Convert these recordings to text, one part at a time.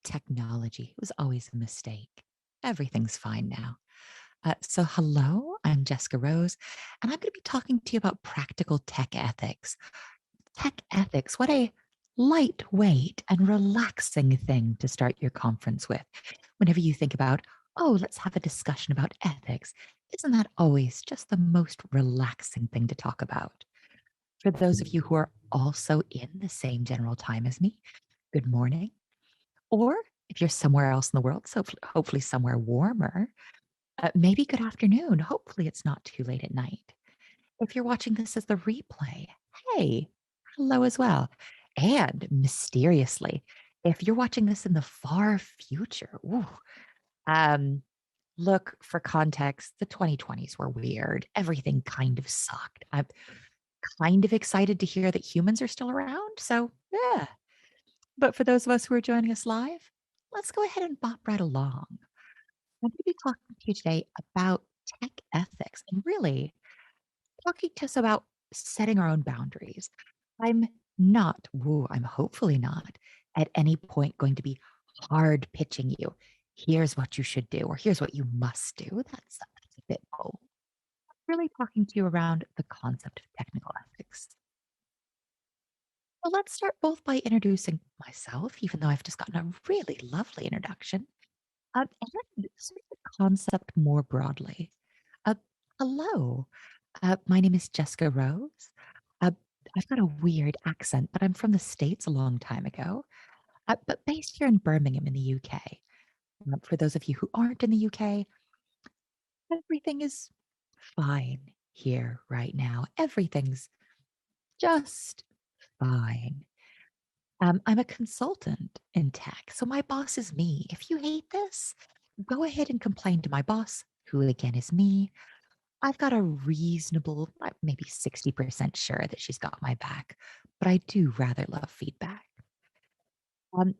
technology. It was always a mistake. Everything's fine now. So, hello, I'm Jessica Rose, and I'm going to be talking to you about practical tech ethics. Tech ethics, what a lightweight and relaxing thing to start your conference with. Whenever you think about, oh, let's have a discussion about ethics, isn't that always just the most relaxing thing to talk about? For those of you who are also in the same general time as me, good morning. Or if you're somewhere else in the world, so hopefully somewhere warmer, maybe good afternoon. Hopefully it's not too late at night. If you're watching this as the replay, hey, hello as well. And mysteriously, if you're watching this in the far future, um, look for context. The 2020s were weird. Everything kind of sucked. I'm kind of excited to hear that humans are still around. So, yeah. But for those of us who are joining us live, let's go ahead and bop right along. I'm going to be talking to you today about tech ethics and really talking to us about setting our own boundaries. I'm hopefully not at any point going to be hard pitching you. Here's what you should do, or here's what you must do. That's a bit bold. Really talking to you around the concept of technical ethics. Well, let's start both by introducing myself, even though I've just gotten a really lovely introduction, and sort of the concept more broadly. Uh, hello, my name is Jessica Rose. Uh, I've got a weird accent, but I'm from the States a long time ago, but based here in Birmingham in the UK. For those of you who aren't in the UK, everything is fine here right now. Everything's just fine. I'm a consultant in tech, so my boss is me. If you hate this, go ahead and complain to my boss, who again is me. I've got a reasonable, maybe 60% sure that she's got my back, but I do rather love feedback. Um,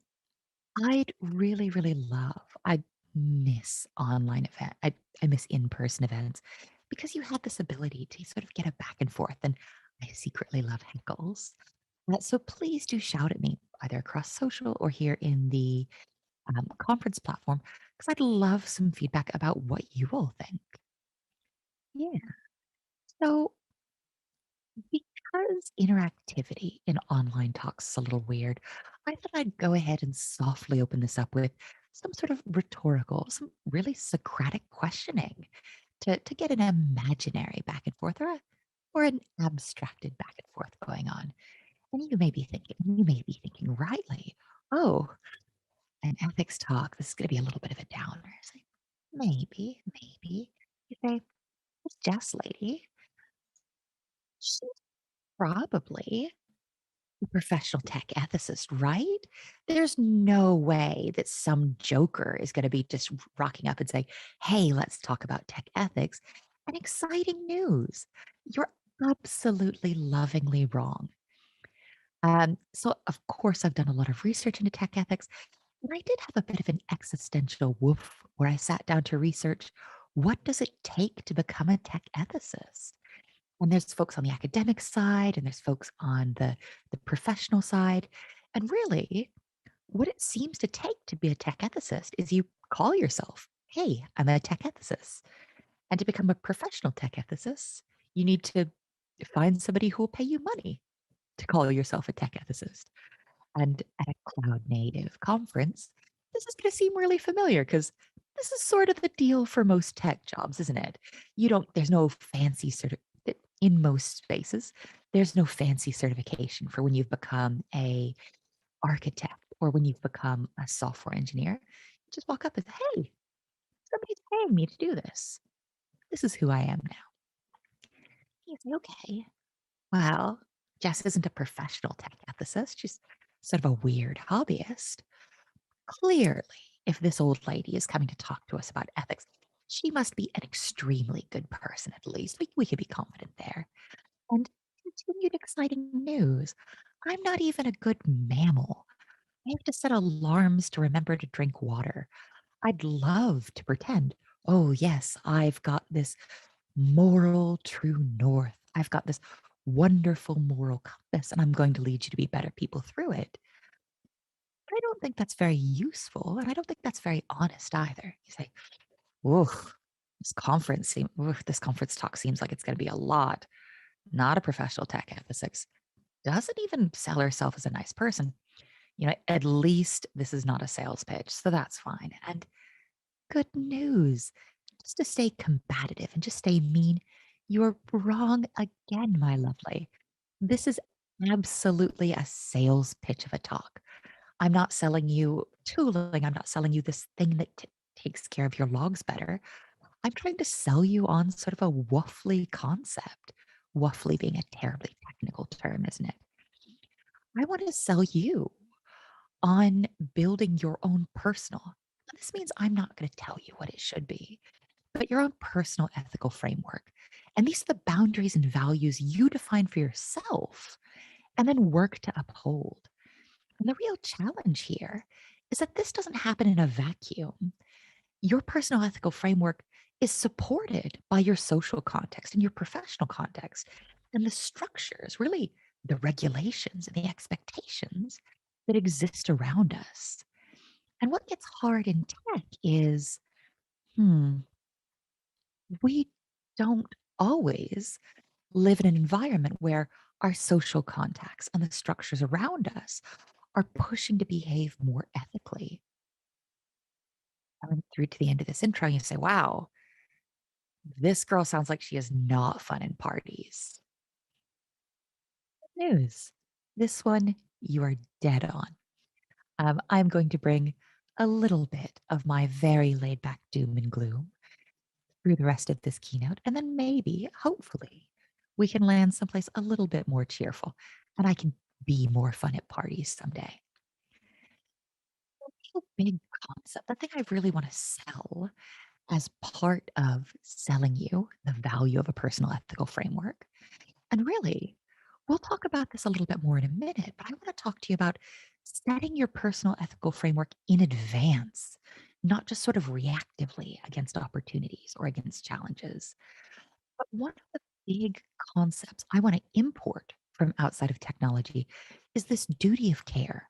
I'd really, really love, I miss online event. I miss in-person events because you had this ability to sort of get a back and forth, and I secretly love heckles. So please do shout at me either across social or here in the conference platform because I'd love some feedback about what you all think. Yeah. So because interactivity in online talks is a little weird, I thought I'd go ahead and softly open this up with some sort of rhetorical, some really Socratic questioning to get an imaginary back and forth or an abstracted back and forth going on. And you may be thinking rightly, oh, an ethics talk, this is going to be a little bit of a downer. It's like, maybe. You say, this Jess lady, she's probably a professional tech ethicist, right? There's no way that some joker is going to be just rocking up and saying, hey, let's talk about tech ethics and exciting news. You're absolutely lovingly wrong. So, of course, I've done a lot of research into tech ethics, and I did have a bit of an existential woof where I sat down to research what does it take to become a tech ethicist? And there's folks on the academic side and there's folks on the professional side. And really, what it seems to take to be a tech ethicist is you call yourself, hey, I'm a tech ethicist. And to become a professional tech ethicist, you need to find somebody who will pay you money to call yourself a tech ethicist. And at a cloud native conference, this is going to seem really familiar because this is sort of the deal for most tech jobs, isn't it? There's no fancy in most spaces, there's no fancy certification for when you've become a architect or when you've become a software engineer. You just walk up and say, hey, somebody's paying me to do this. This is who I am now. You say, okay, well, Jess isn't a professional tech ethicist. She's sort of a weird hobbyist. Clearly, if this old lady is coming to talk to us about ethics, she must be an extremely good person, at least. We can be confident there. And continued exciting news. I'm not even a good mammal. I have to set alarms to remember to drink water. I'd love to pretend, oh, yes, I've got this moral true north. I've got this wonderful moral compass, and I'm going to lead you to be better people through it. But I don't think that's very useful, and I don't think that's very honest either. You say, "Oof, this conference talk seems like it's going to be a lot." Not a professional tech ethicist. Doesn't even sell herself as a nice person. At least this is not a sales pitch, so that's fine. And good news, just to stay combative and just stay mean, you're wrong again, my lovely. This is absolutely a sales pitch of a talk. I'm not selling you tooling. I'm not selling you this thing that takes care of your logs better. I'm trying to sell you on sort of a waffly concept. Waffly being a terribly technical term, isn't it? I want to sell you on building your own personal. Now, this means I'm not going to tell you what it should be, but your own personal ethical framework. And these are the boundaries and values you define for yourself and then work to uphold. And the real challenge here is that this doesn't happen in a vacuum. Your personal ethical framework is supported by your social context and your professional context and the structures, really the regulations and the expectations that exist around us. And what gets hard in tech is, hmm, we don't always live in an environment where our social contacts and the structures around us are pushing to behave more ethically. Coming through to the end of this intro, you say, wow, this girl sounds like she is not fun in parties. News. This one, you are dead on. I'm going to bring a little bit of my very laid back doom and gloom through the rest of this keynote. And then maybe, hopefully, we can land someplace a little bit more cheerful and I can be more fun at parties someday. A big concept, the thing I really want to sell as part of selling you the value of a personal ethical framework. And really, we'll talk about this a little bit more in a minute, but I want to talk to you about setting your personal ethical framework in advance, not just sort of reactively against opportunities or against challenges. But one of the big concepts I want to import from outside of technology is this duty of care.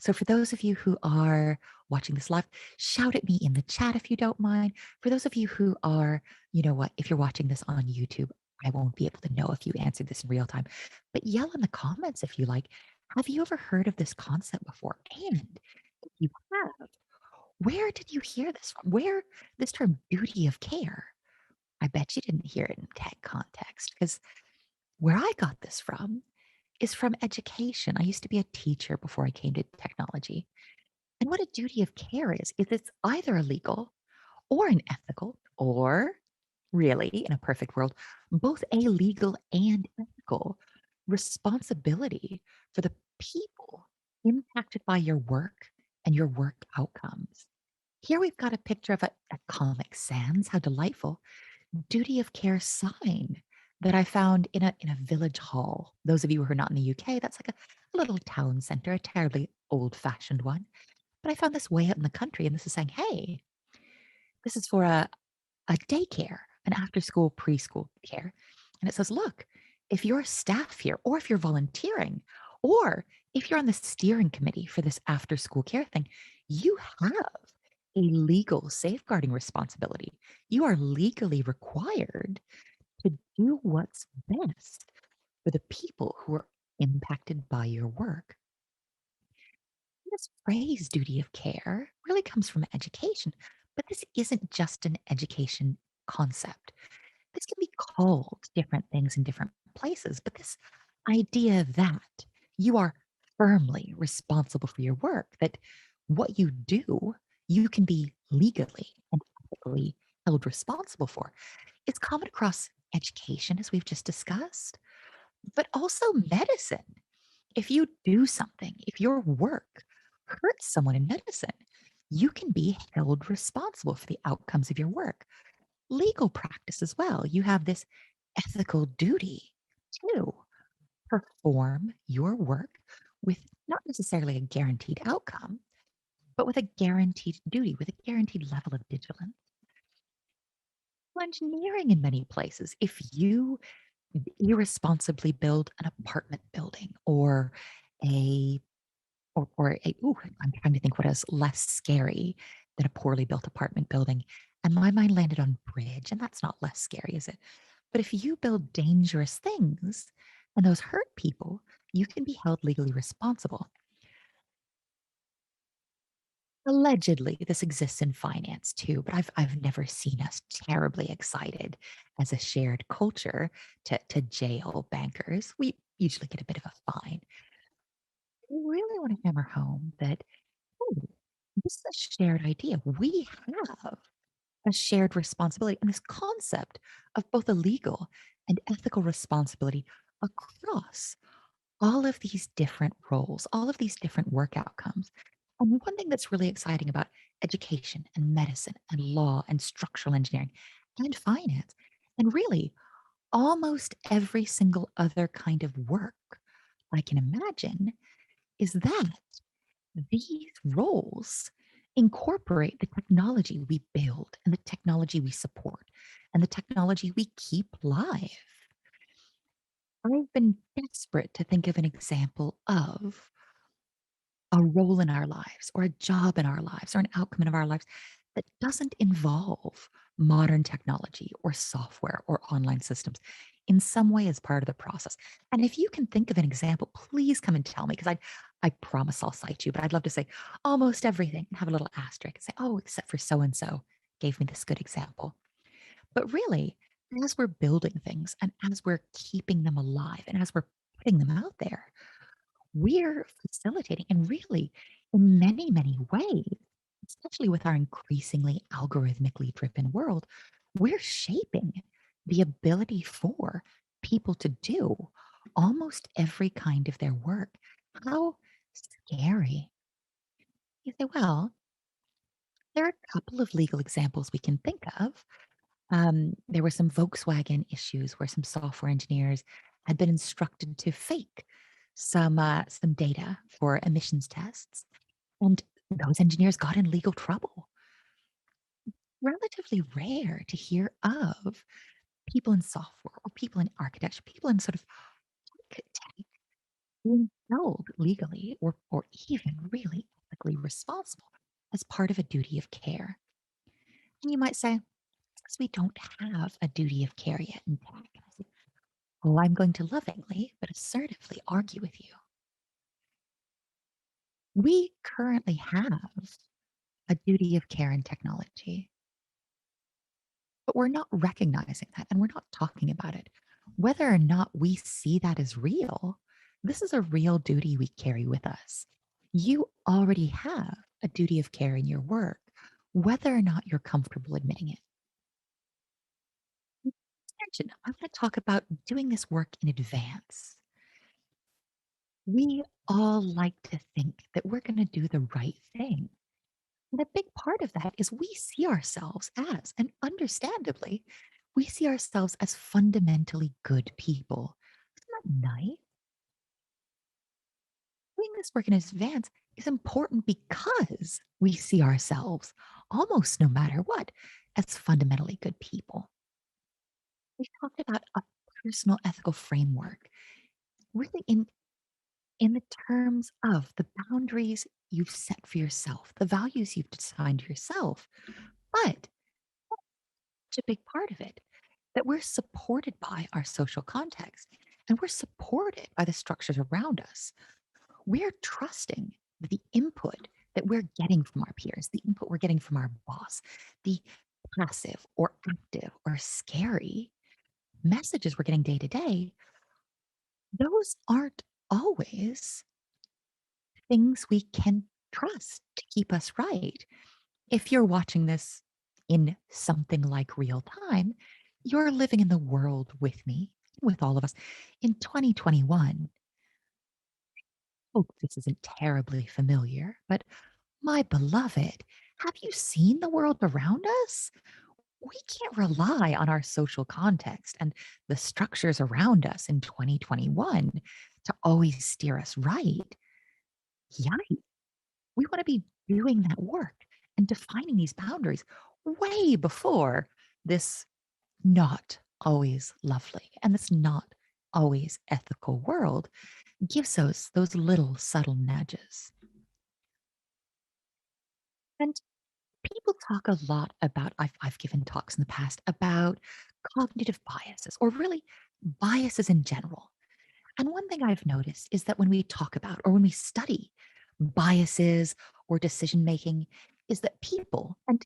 So, for those of you who are watching this live, shout at me in the chat if you don't mind. For those of you who are, you know what, if you're watching this on YouTube, I won't be able to know if you answered this in real time, but yell in the comments if you like. Have you ever heard of this concept before? And if you have, where did you hear this from? Where this term duty of care? I bet you didn't hear it in tech context because where I got this from is from education. I used to be a teacher before I came to technology. And what a duty of care is it's either a legal or an ethical, or really, in a perfect world, both a legal and ethical responsibility for the people impacted by your work and your work outcomes. Here we've got a picture of a Comic Sans, how delightful, duty of care sign that I found in a village hall. Those of you who are not in the UK, that's like a little town center, a terribly old-fashioned one. But I found this way out in the country, and this is saying, "Hey, this is for a daycare, an after-school preschool care." And it says, "Look, if you're staff here, or if you're volunteering, or if you're on the steering committee for this after-school care thing, you have a legal safeguarding responsibility. You are legally required to do what's best for the people who are impacted by your work." This phrase, duty of care, really comes from education, but this isn't just an education concept. This can be called different things in different places, but this idea that you are firmly responsible for your work, that what you do, you can be legally and ethically held responsible for, is common across education, as we've just discussed, but also medicine. If you do something, if your work hurts someone in medicine, you can be held responsible for the outcomes of your work. Legal practice as well. You have this ethical duty to perform your work with not necessarily a guaranteed outcome, but with a guaranteed duty, with a guaranteed level of vigilance. Engineering in many places, if you irresponsibly build an apartment building or a I'm trying to think what is less scary than a poorly built apartment building. And my mind landed on bridge, and that's not less scary, is it? But if you build dangerous things and those hurt people, you can be held legally responsible. Allegedly, this exists in finance too, but I've never seen us terribly excited as a shared culture to jail bankers. We usually get a bit of a fine. We really want to hammer home that, oh, this is a shared idea. We have a shared responsibility and this concept of both a legal and ethical responsibility across all of these different roles, all of these different work outcomes. And one thing that's really exciting about education and medicine and law and structural engineering and finance, and really almost every single other kind of work I can imagine, is that these roles incorporate the technology we build and the technology we support and the technology we keep live. I've been desperate to think of an example of a role in our lives or a job in our lives or an outcome in our lives that doesn't involve modern technology or software or online systems in some way as part of the process. And if you can think of an example, please come and tell me because I promise I'll cite you, but I'd love to say almost everything and have a little asterisk and say, oh, except for so and so gave me this good example. But really, as we're building things and as we're keeping them alive and as we're putting them out there, we're facilitating and really in many, many ways, especially with our increasingly algorithmically driven world, we're shaping the ability for people to do almost every kind of their work. How scary. You say, well, there are a couple of legal examples we can think of. There were some Volkswagen issues where some software engineers had been instructed to fake some data for emissions tests, and those engineers got in legal trouble. Relatively rare to hear of people in software or people in architecture, people in sort of tech being held legally or even really ethically responsible as part of a duty of care. And you might say, because we don't have a duty of care yet in tech. And I say, oh, I'm going to lovingly but assertively argue with you. We currently have a duty of care in technology, but we're not recognizing that and we're not talking about it. Whether or not we see that as real, this is a real duty we carry with us. You already have a duty of care in your work, whether or not you're comfortable admitting it. Attention, I want to talk about doing this work in advance. We all like to think that we're going to do the right thing. And a big part of that is we see ourselves as, and understandably, we see ourselves as fundamentally good people. Isn't that nice? Doing this work in advance is important because we see ourselves, almost no matter what, as fundamentally good people. We talked about a personal ethical framework, really in the terms of the boundaries you've set for yourself, the values you've designed yourself. But such a big part of it that we're supported by our social context and we're supported by the structures around us. We're trusting that the input that we're getting from our peers, the input we're getting from our boss, the passive or active or scary messages we're getting day to day, those aren't always things we can trust to keep us right. If you're watching this in something like real time, you're living in the world with me, with all of us. In 2021, hope this isn't terribly familiar, but my beloved, have you seen the world around us? We can't rely on our social context and the structures around us in 2021 to always steer us right. Yikes. We want to be doing that work and defining these boundaries way before this not always lovely and this not always ethical world gives us those little subtle nudges. And people talk a lot about, I've given talks in the past about cognitive biases or really biases in general. And one thing I've noticed is that when we talk about or when we study biases or decision making, is that people, and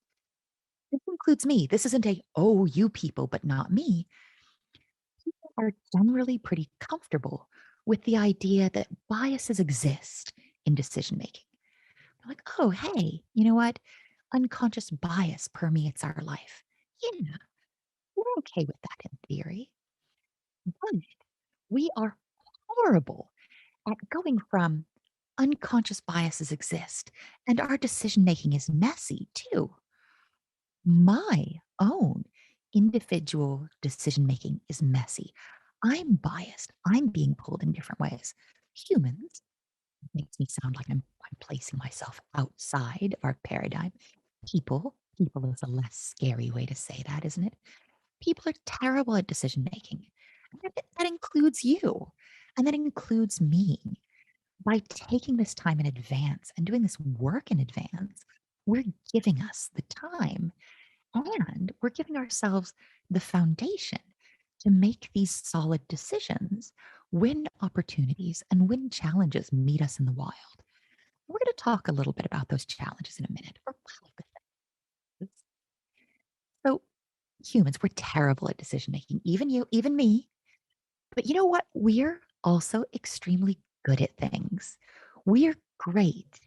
this includes me, this isn't a, oh, you people, but not me, are generally pretty comfortable with the idea that biases exist in decision making. They're like, oh, hey, you know what? Unconscious bias permeates our life. Yeah, we're okay with that in theory. But we are horrible at going from unconscious biases exist and our decision making is messy too. My own individual decision making is messy. I'm biased. I'm being pulled in different ways. Humans makes me sound like I'm placing myself outside of our paradigm. People is a less scary way to say that, isn't it? People are terrible at decision making. And that includes you. And that includes me. By taking this time in advance and doing this work in advance, we're giving us the time and we're giving ourselves the foundation to make these solid decisions when opportunities and when challenges meet us in the wild. We're going to talk a little bit about those challenges in a minute. Or hypotheticals. So, humans, we're terrible at decision making, even you, even me. But you know what? We're also extremely good at things. We're great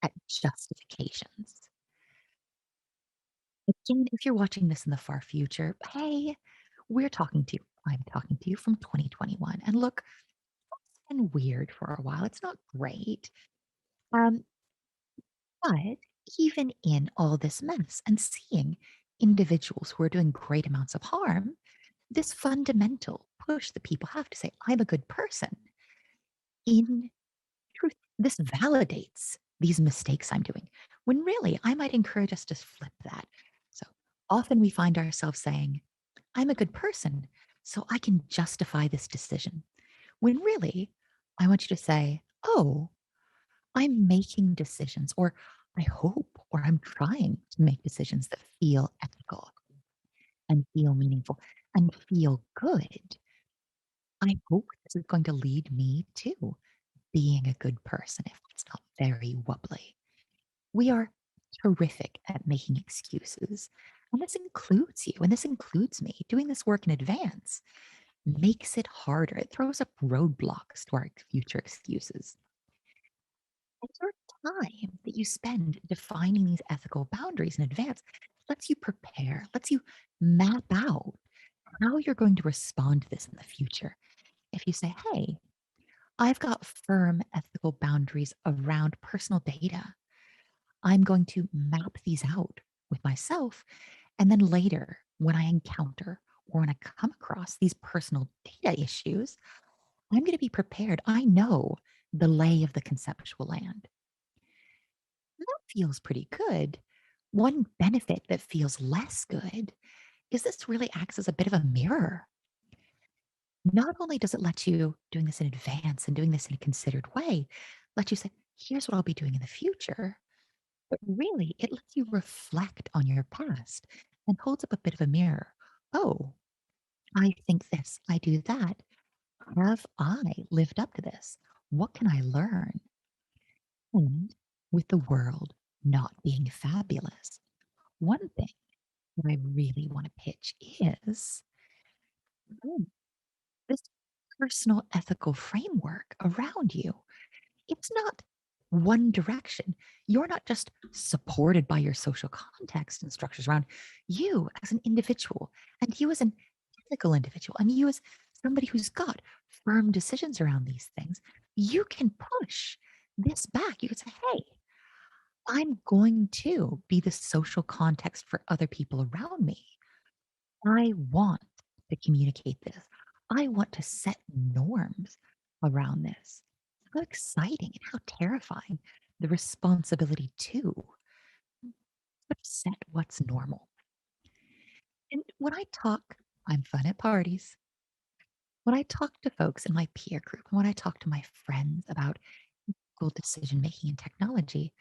at justifications. Again, if you're watching this in the far future, hey, I'm talking to you from 2021. And look, it's been weird for a while. It's not great. Um, but even in all this mess and seeing individuals who are doing great amounts of harm, this fundamental push that people have to say, I'm a good person, in truth, this validates these mistakes I'm doing. When really, I might encourage us to flip that. So often we find ourselves saying, I'm a good person, so I can justify this decision. When really, I want you to say, oh, I'm making decisions, or I hope, or I'm trying to make decisions that feel ethical and feel meaningful and feel good. I hope this is going to lead me to being a good person if it's not very wobbly. We are terrific at making excuses. And this includes you, and this includes me. Doing this work in advance makes it harder. It throws up roadblocks to our future excuses. And your time that you spend defining these ethical boundaries in advance lets you prepare, lets you map out how you're going to respond to this in the future. If you say, hey, I've got firm ethical boundaries around personal data, I'm going to map these out with myself. And then later, when I encounter or when I come across these personal data issues, I'm going to be prepared. I know the lay of the conceptual land. That feels pretty good. One benefit that feels less good is this really acts as a bit of a mirror. Not only does it let you doing this in advance and doing this in a considered way, let you say, here's what I'll be doing in the future. But really, it lets you reflect on your past and holds up a bit of a mirror. Oh, I think this, I do that. Have I lived up to this? What can I learn? And with the world not being fabulous, one thing that I really want to pitch is mm, this personal ethical framework around you. It's not one direction. You're not just supported by your social context and structures around you as an individual, and you as an ethical individual, and you as somebody who's got firm decisions around these things. You can push this back. You can say, hey, I'm going to be the social context for other people around me. I want to communicate this. I want to set norms around this. How exciting and how terrifying the responsibility to set what's normal. And when I talk, I'm fun at parties. When I talk to folks in my peer group and when I talk to my friends about ethical decision making and technology,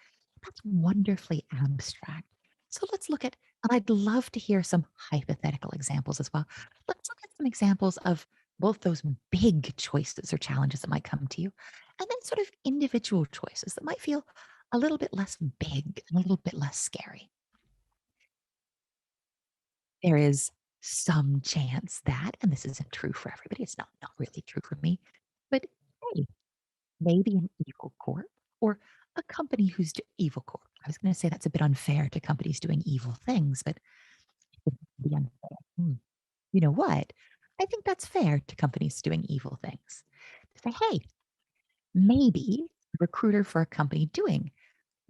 That's wonderfully abstract. So let's look at, and I'd love to hear some hypothetical examples as well. Let's look at some examples of both those big choices or challenges that might come to you, and then sort of individual choices that might feel a little bit less big and a little bit less scary. There is some chance that, and this isn't true for everybody, it's not really true for me, but hey, maybe an evil corp or a company who's evil corp. I was going to say that's a bit unfair to companies doing evil things, but it would be unfair. You know what? I think that's fair to companies doing evil things. To say, hey, maybe a recruiter for a company doing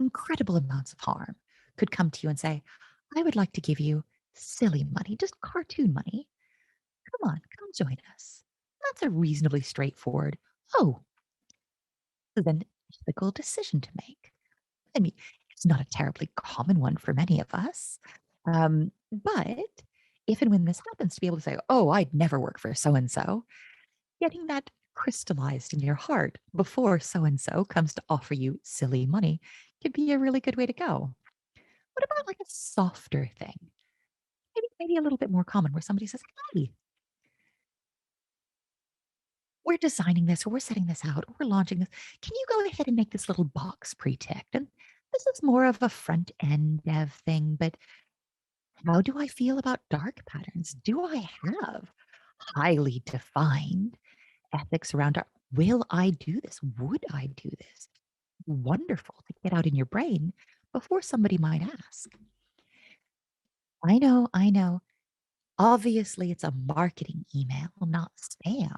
incredible amounts of harm could come to you and say, I would like to give you silly money, just cartoon money. Come on, come join us. That's a reasonably straightforward, oh, this is an ethical decision to make. I mean, it's not a terribly common one for many of us. But if and when this happens, to be able to say, oh, I'd never work for so and so, getting that crystallized in your heart before so and so comes to offer you silly money could be a really good way to go. What about like a softer thing? Maybe a little bit more common where somebody says, hey, we're designing this or we're setting this out or we're launching this. Can you go ahead and make this little box pre-ticked? And this is more of a front end dev thing, but how do I feel about dark patterns? Do I have highly defined ethics around will I do this? Would I do this? Wonderful to get out in your brain before somebody might ask. I know, I know. Obviously, it's a marketing email, not spam,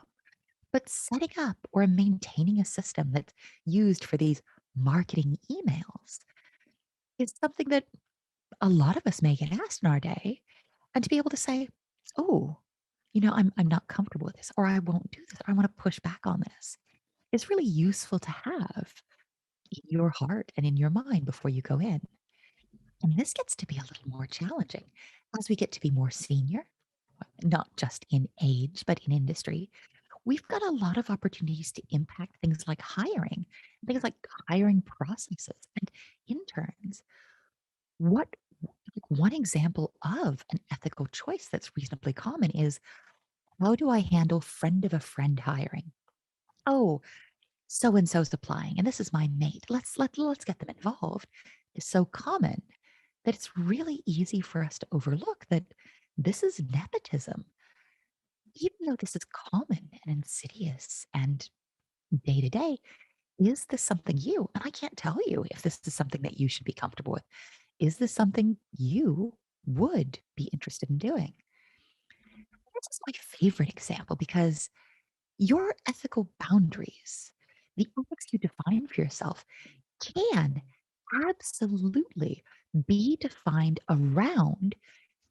but setting up or maintaining a system that's used for these marketing emails is something that a lot of us may get asked in our day. And to be able to say, oh, I'm not comfortable with this, or I won't do this, or I want to push back on this is really useful to have in your heart and in your mind before you go in. And this gets to be a little more challenging as we get to be more senior, not just in age, but in industry. We've got a lot of opportunities to impact things like hiring, things like hiring processes and interns. What like one example of an ethical choice that's reasonably common is how do I handle friend of a friend hiring? Oh, so and so's applying, and this is my mate. Let's get them involved. Is so common that it's really easy for us to overlook that this is nepotism, even though this is common and insidious and day to day. Is this something you? And I can't tell you if this is something that you should be comfortable with. Is this something you would be interested in doing? This is my favorite example because your ethical boundaries, the ethics you define for yourself, can absolutely be defined around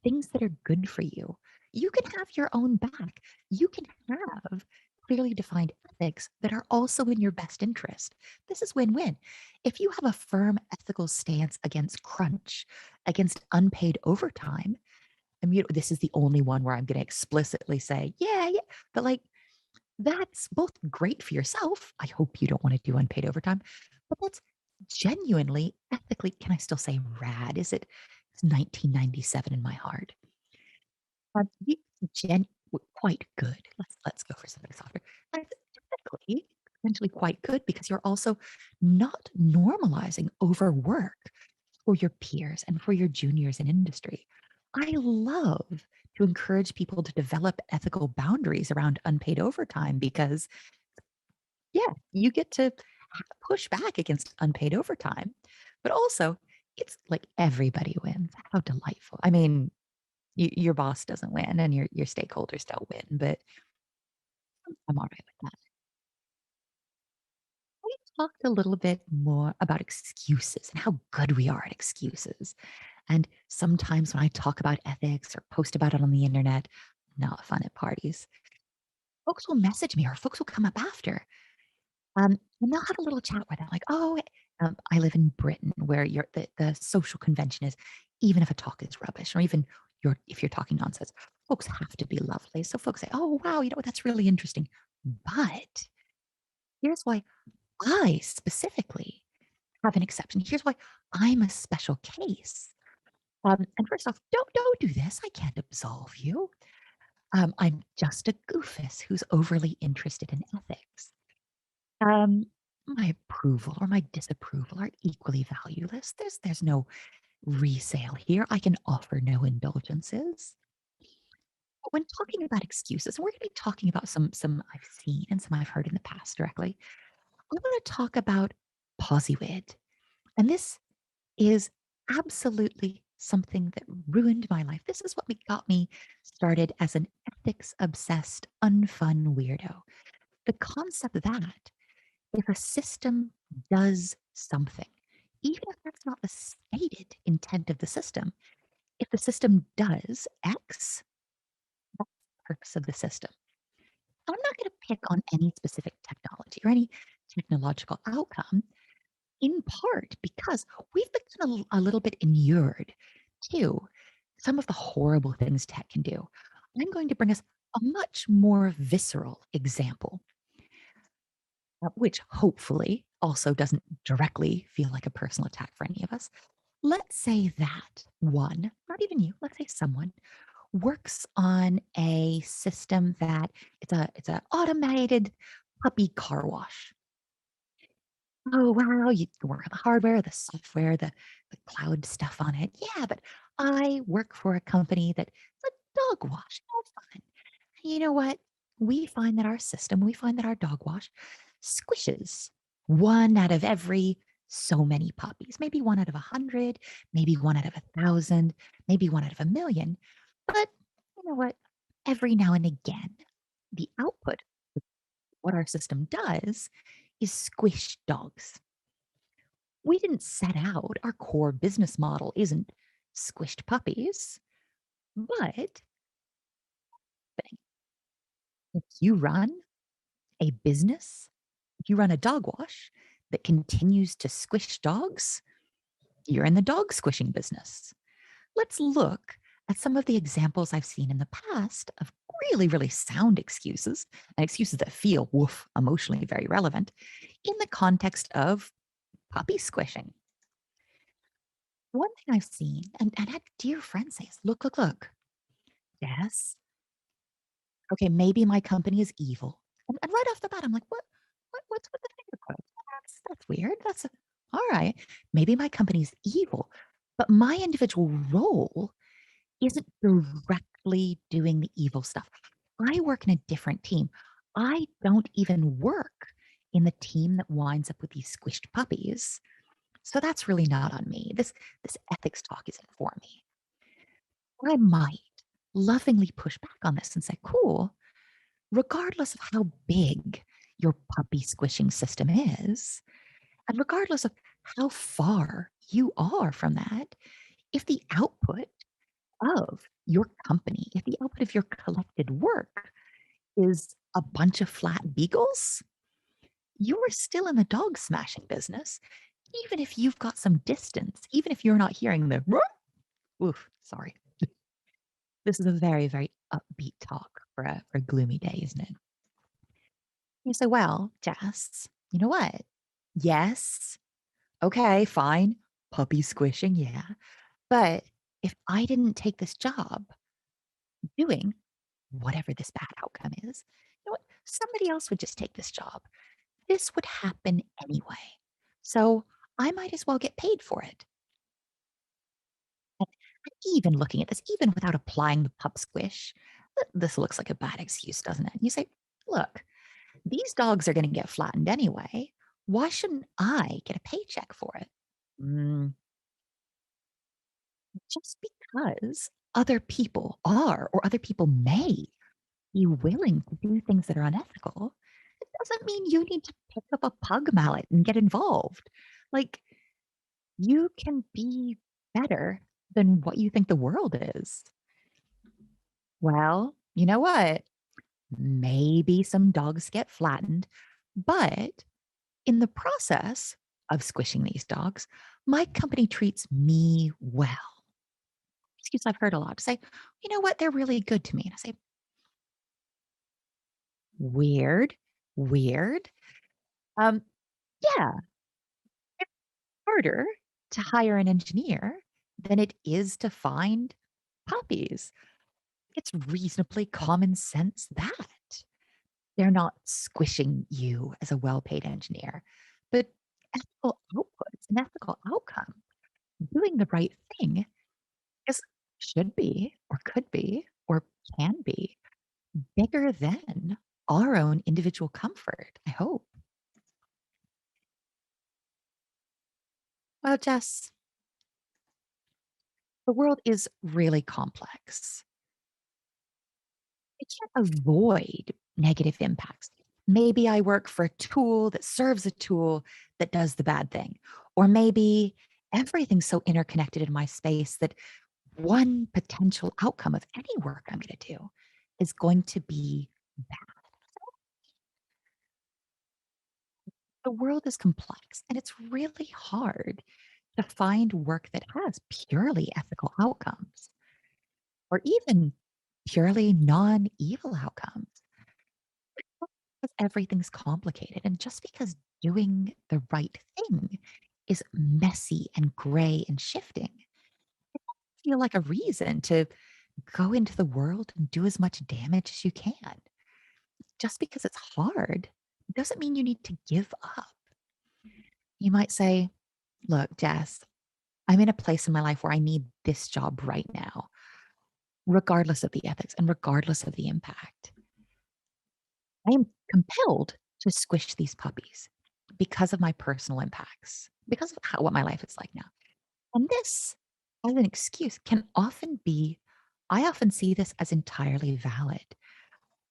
things that are good for you. You can have your own back. You can have clearly defined ethics that are also in your best interest. This is win win. If you have a firm ethical stance against crunch, against unpaid overtime, I mean, this is the only one where I'm going to explicitly say, yeah, yeah, but like that's both great for yourself. I hope you don't want to do unpaid overtime, but that's genuinely ethically, can I still say rad? It's 1997 in my heart. Y gen quite good. Let's go for something softer. And typically, potentially quite good because you're also not normalizing overwork for your peers and for your juniors in industry. I love to encourage people to develop ethical boundaries around unpaid overtime because, yeah, you get to push back against unpaid overtime, but also it's like everybody wins. How delightful. I mean, your boss doesn't win and your stakeholders don't win, but I'm all right with that. We talked a little bit more about excuses and how good we are at excuses. And sometimes when I talk about ethics or post about it on the internet, not fun at parties, folks will message me or folks will come up after. And they'll have a little chat where they're like, "Oh, I live in Britain where the social convention is even if a talk is rubbish or even if you're talking nonsense, folks have to be lovely." So folks say, "Oh, wow, that's really interesting." But here's why I specifically have an exception. Here's why I'm a special case. And first off, don't do this. I can't absolve you. I'm just a goofus who's overly interested in ethics. Um, my approval or my disapproval are equally valueless. There's no resale here. I can offer no indulgences. But when talking about excuses, we're going to be talking about some I've seen and some I've heard in the past directly. I want to talk about posywid. And this is absolutely something that ruined my life. This is what got me started as an ethics obsessed, unfun weirdo. The concept that if a system does something, even if that's not the stated intent of the system, if the system does X, that's the purpose of the system. I'm not going to pick on any specific technology or any technological outcome, in part because we've become a little bit inured to some of the horrible things tech can do. I'm going to bring us a much more visceral example, which hopefully also doesn't directly feel like a personal attack for any of us. Let's say that one, not even you, let's say someone works on a system that it's a automated puppy car wash. Oh, wow, you can work on the hardware, the software, the cloud stuff on it. Yeah, but I work for a company that's a dog wash. No fun. You know what? We find that our dog wash squishes one out of every so many puppies, maybe one out of 100, maybe one out of 1,000, maybe one out of 1,000,000. But you know what? Every now and again, the output, what our system does, is squish dogs. We didn't set out, our core business model isn't squished puppies, but if you run a business, if you run a dog wash that continues to squish dogs, you're in the dog squishing business. Let's look at some of the examples I've seen in the past of really, really sound excuses and excuses that feel woof, emotionally very relevant in the context of puppy squishing. One thing I've seen and had dear friends say is, look. Yes. Okay, maybe my company is evil. And right off the bat, I'm like, what's with the finger quotes? That's weird. All right. Maybe my company's evil, but my individual role isn't directly doing the evil stuff. I work in a different team. I don't even work in the team that winds up with these squished puppies. So that's really not on me. This ethics talk isn't for me. I might lovingly push back on this and say, cool, regardless of how big your puppy squishing system is, and regardless of how far you are from that, if the output of your company, if the output of your collected work is a bunch of flat beagles, you're still in the dog smashing business, even if you've got some distance, even if you're not hearing the, oof, sorry. This is a very, very upbeat talk for a gloomy day, isn't it? You say, well, Jess, you know what? Yes. Okay, fine. Puppy squishing. Yeah. But if I didn't take this job doing whatever this bad outcome is, you know what? Somebody else would just take this job. This would happen anyway. So I might as well get paid for it. And even looking at this, even without applying the pup squish, this looks like a bad excuse, doesn't it? You say, look, these dogs are going to get flattened anyway. Why shouldn't I get a paycheck for it? Mm, just because other people are, or other people may be willing to do things that are unethical, it doesn't mean you need to pick up a pug mallet and get involved. Like, you can be better than what you think the world is. Well, you know what? Maybe some dogs get flattened, but in the process of squishing these dogs, my company treats me well. Excuse I've heard a lot say, you know what? They're really good to me. And I say, weird, weird. Um, yeah, harder to hire an engineer than it is to find puppies. It's reasonably common sense that they're not squishing you as a well-paid engineer, but ethical outputs and ethical outcome, doing the right thing is should be or could be or can be bigger than our own individual comfort, I hope. Well, Jess, the world is really complex. I can't avoid negative impacts. Maybe I work for a tool that serves a tool that does the bad thing. Or maybe everything's so interconnected in my space that one potential outcome of any work I'm going to do is going to be bad. The world is complex and it's really hard to find work that has purely ethical outcomes or even purely non evil outcomes. Because everything's complicated. And just because doing the right thing is messy and gray and shifting, feel like a reason to go into the world and do as much damage as you can. Just because it's hard doesn't mean you need to give up. You might say, look, Jess, I'm in a place in my life where I need this job right now, regardless of the ethics and regardless of the impact. I am compelled to squish these puppies because of my personal impacts, because of what my life is like now. And this, as an excuse, can often be, I often see this as entirely valid.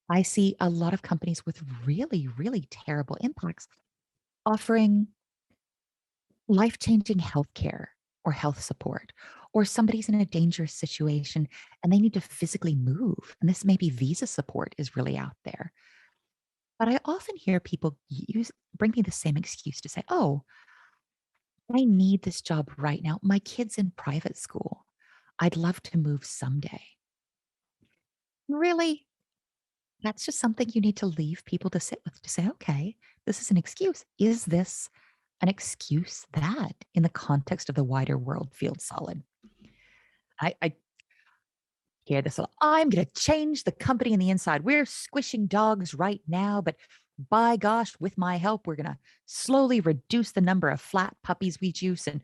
I see a lot of companies with really, really terrible impacts offering life changing healthcare or health support, or somebody's in a dangerous situation and they need to physically move. And this maybe visa support is really out there. But I often hear people bring me the same excuse to say, oh, I need this job right now. My kid's in private school. I'd love to move someday. Really? That's just something you need to leave people to sit with to say, okay, this is an excuse. Is this an excuse that, in the context of the wider world, feels solid? I hear this a lot. I'm going to change the company on the inside. We're squishing dogs right now, but by gosh, with my help, we're going to slowly reduce the number of flat puppies we juice. And,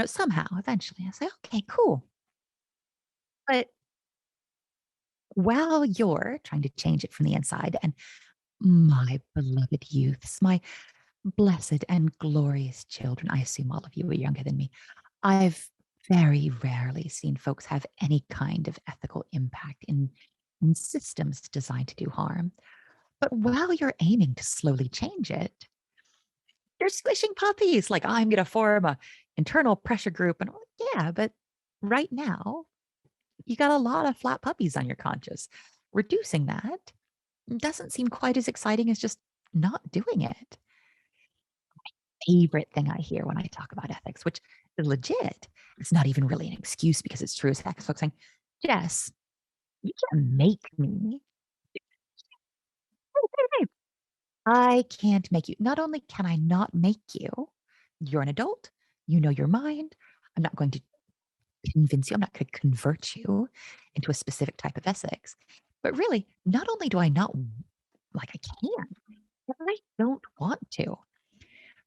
somehow, eventually, I say, okay, cool. But while you're trying to change it from the inside, and my beloved youths, my blessed and glorious children, I assume all of you are younger than me. I've very rarely seen folks have any kind of ethical impact in systems designed to do harm. But while you're aiming to slowly change it, you're squishing puppies. Like, I'm going to form a internal pressure group. And I'm like, yeah, but right now, you got a lot of flat puppies on your conscience. Reducing that doesn't seem quite as exciting as just not doing it. Favorite thing I hear when I talk about ethics, which is legit. It's not even really an excuse because it's true as heck. Folks saying, Jess, you can't make me. I can't make you. Not only can I not make you, you're an adult, you know your mind. I'm not going to convince you, I'm not going to convert you into a specific type of ethics. But really, not only do I not like I can't, but I don't want to.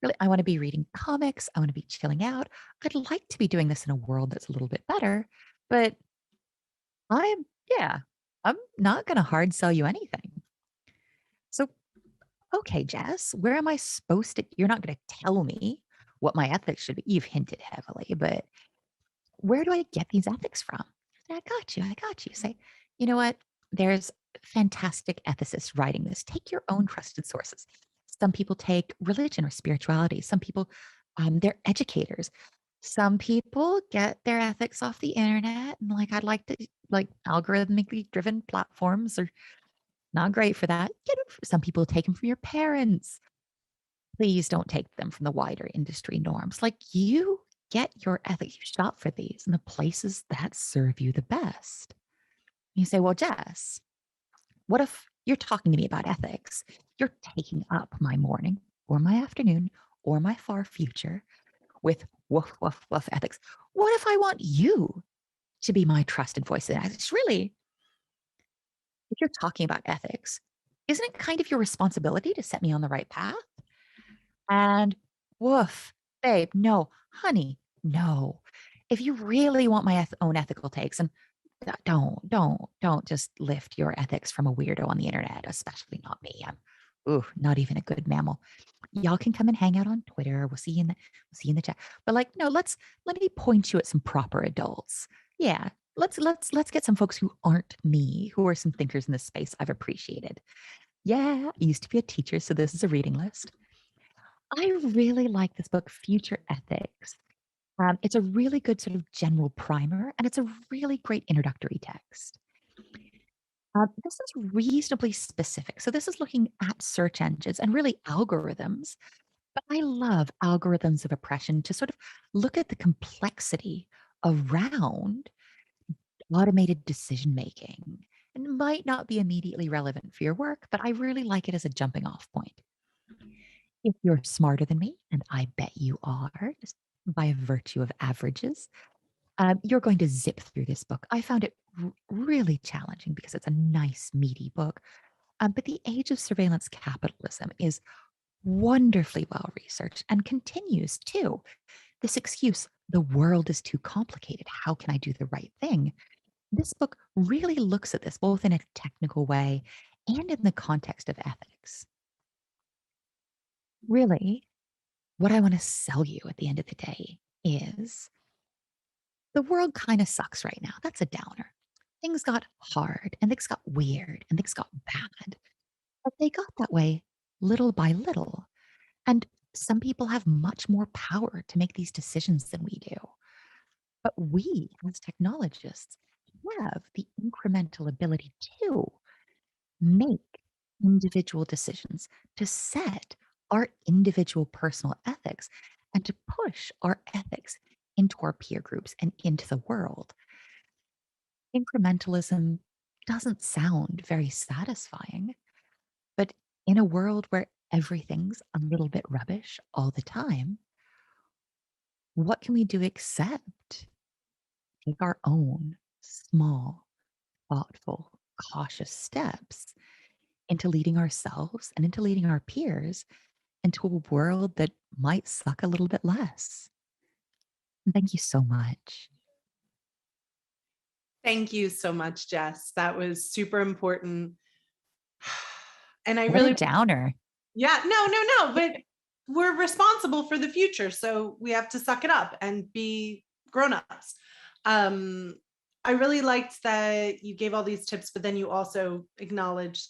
Really, I want to be reading comics. I want to be chilling out. I'd like to be doing this in a world that's a little bit better, but I'm, yeah, I'm not going to hard sell you anything. So, okay, Jess, where am I supposed to? You're not going to tell me what my ethics should be. You've hinted heavily, but where do I get these ethics from? I got you. I got you. Say, you know what? There's fantastic ethicists writing this. Take your own trusted sources. Some people take religion or spirituality. Some people, they're educators. Some people get their ethics off the internet. And like, I'd like to, like, algorithmically driven platforms are not great for that. Some people take them from your parents. Please don't take them from the wider industry norms. Like, you get your ethics, you shop for these in the places that serve you the best. You say, well, Jess, what if you're talking to me about ethics? You're taking up my morning or my afternoon or my far future with woof, woof, woof ethics. What if I want you to be my trusted voice? And it's really, if you're talking about ethics, isn't it kind of your responsibility to set me on the right path? And woof, babe, no, honey, no. If you really want my own ethical takes, and don't just lift your ethics from a weirdo on the internet, especially not me. I'm, ooh, not even a good mammal. Y'all can come and hang out on Twitter. We'll see you in the chat. But like, no, let me point you at some proper adults. Yeah, let's get some folks who aren't me, who are some thinkers in this space I've appreciated. Yeah, I used to be a teacher, so this is a reading list. I really like this book, Future Ethics. It's a really good sort of general primer, and it's a really great introductory text. This is reasonably specific. So, this is looking at search engines and really algorithms. But I love algorithms of oppression to sort of look at the complexity around automated decision making. And it might not be immediately relevant for your work, but I really like it as a jumping off point. If you're smarter than me, and I bet you are, just by virtue of averages, you're going to zip through this book. I found it really challenging because it's a nice, meaty book. But The Age of Surveillance Capitalism is wonderfully well researched and continues too. This excuse, the world is too complicated. How can I do the right thing? This book really looks at this both in a technical way and in the context of ethics. Really, what I want to sell you at the end of the day is the world kind of sucks right now. That's a downer. Things got hard and things got weird and things got bad, but they got that way little by little. And some people have much more power to make these decisions than we do. But we, as technologists, have the incremental ability to make individual decisions, to set our individual personal ethics, and to push our ethics into our peer groups and into the world. Incrementalism doesn't sound very satisfying, but in a world where everything's a little bit rubbish all the time, what can we do except take our own small, thoughtful, cautious steps into leading ourselves and into leading our peers into a world that might suck a little bit less? Thank you so much. Thank you so much, Jess. That was super important. And I What a really, downer. yeah, no, but we're responsible for the future. So we have to suck it up and be grown-ups. Um, I really liked that you gave all these tips, but then you also acknowledged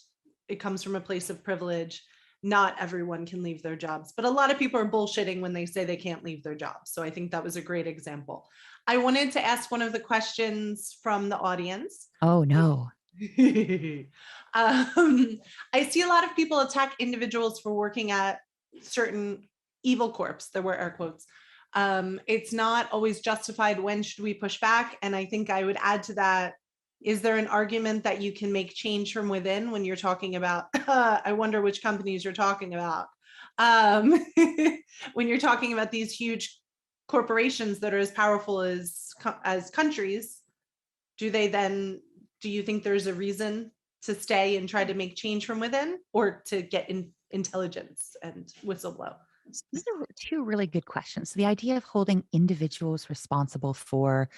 it comes from a place of privilege. Not everyone can leave their jobs, but a lot of people are bullshitting when they say they can't leave their jobs. So I think that was a great example. I wanted to ask one of the questions from the audience. Oh, no. I see a lot of people attack individuals for working at certain evil corps. There were air quotes. It's not always justified. When should we push back? And I think I would add to that, is there an argument that you can make change from within when you're talking about, I wonder which companies you're talking about. When you're talking about these huge corporations that are as powerful as countries, do you think there's a reason to stay and try to make change from within, or to get intelligence and whistleblow? These are two really good questions. The idea of holding individuals responsible for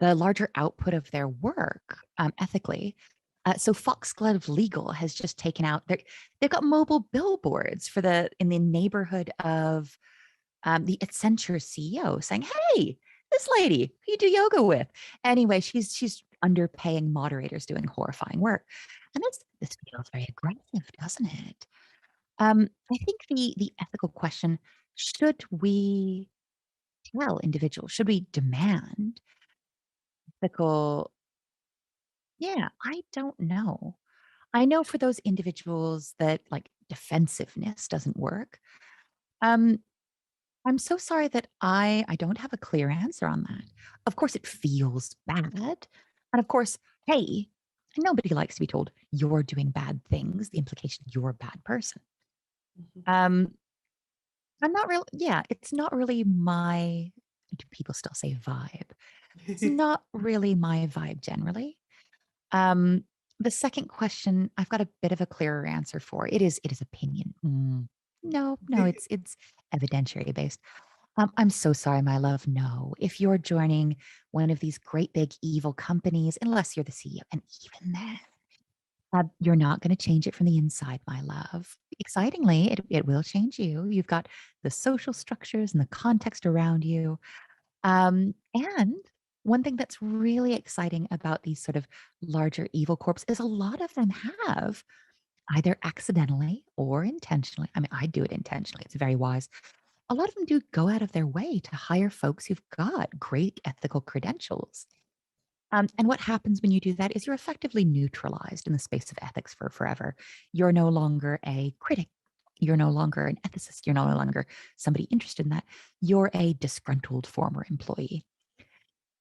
the larger output of their work ethically. So Foxglove Legal has just taken out they've got mobile billboards for in the neighborhood of the Accenture CEO saying, "Hey, this lady who you do yoga with." Anyway, she's underpaying moderators doing horrifying work, and this feels very aggressive, doesn't it? I think the ethical question: should we tell individuals? Should we demand ethical? Yeah, I don't know. I know for those individuals that like defensiveness doesn't work. Um, I'm so sorry that I don't have a clear answer on that. Of course, it feels bad. And of course, hey, nobody likes to be told you're doing bad things, the implication you're a bad person. Mhm. Um, I'm not real yeah, it's not really my do people still say vibe? It's not really my vibe generally. Um, the second question, I've got a bit of a clearer answer for. It is opinion. No, no, it's evidentiary based. I'm so sorry, my love. No, if you're joining one of these great big evil companies, unless you're the CEO, and even then, you're not going to change it from the inside, my love. Excitingly, it will change you. You've got the social structures and the context around you. And one thing that's really exciting about these sort of larger evil corps is a lot of them have either accidentally or intentionally. I mean, I do it intentionally. It's very wise. A lot of them do go out of their way to hire folks who've got great ethical credentials. And what happens when you do that is you're effectively neutralized in the space of ethics for forever. You're no longer a critic. You're no longer an ethicist. You're no longer somebody interested in that. You're a disgruntled former employee.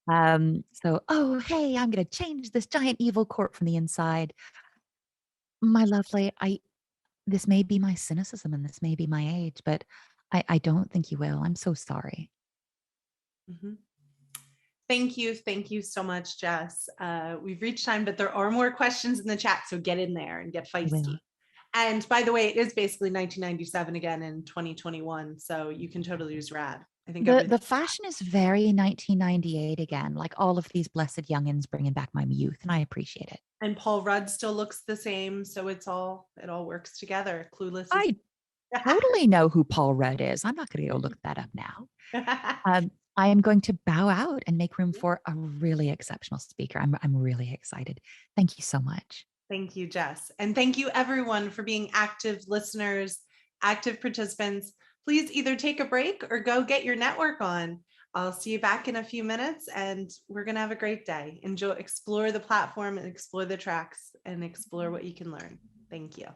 Oh, hey, I'm going to change this giant evil corp from the inside. My lovely, this may be my cynicism and this may be my age, but I don't think you will. I'm so sorry. Mhm. Thank you. Thank you so much, Jess. We've reached time, but there are more questions in the chat. So get in there and get I will. feisty. And by the way, it is basically 1997 again in 2021. So you can totally use rad. I think The everything. fashion is very 1998 again, like all of these blessed youngins bringing back my youth, and I appreciate it. And Paul Rudd still looks the same. So it all works together. Clueless is. I totally know who Paul Rudd is. I'm not going to go look that up now. I am going to bow out and make room for a really exceptional speaker. I'm really excited. Thank you so much. Thank you, Jess. And thank you, everyone, for being active listeners, active participants. Please either take a break or go get your network on. I'll see you back in a few minutes and we're going to have a great day. Enjoy, explore the platform and explore the tracks and explore what you can learn. Thank you.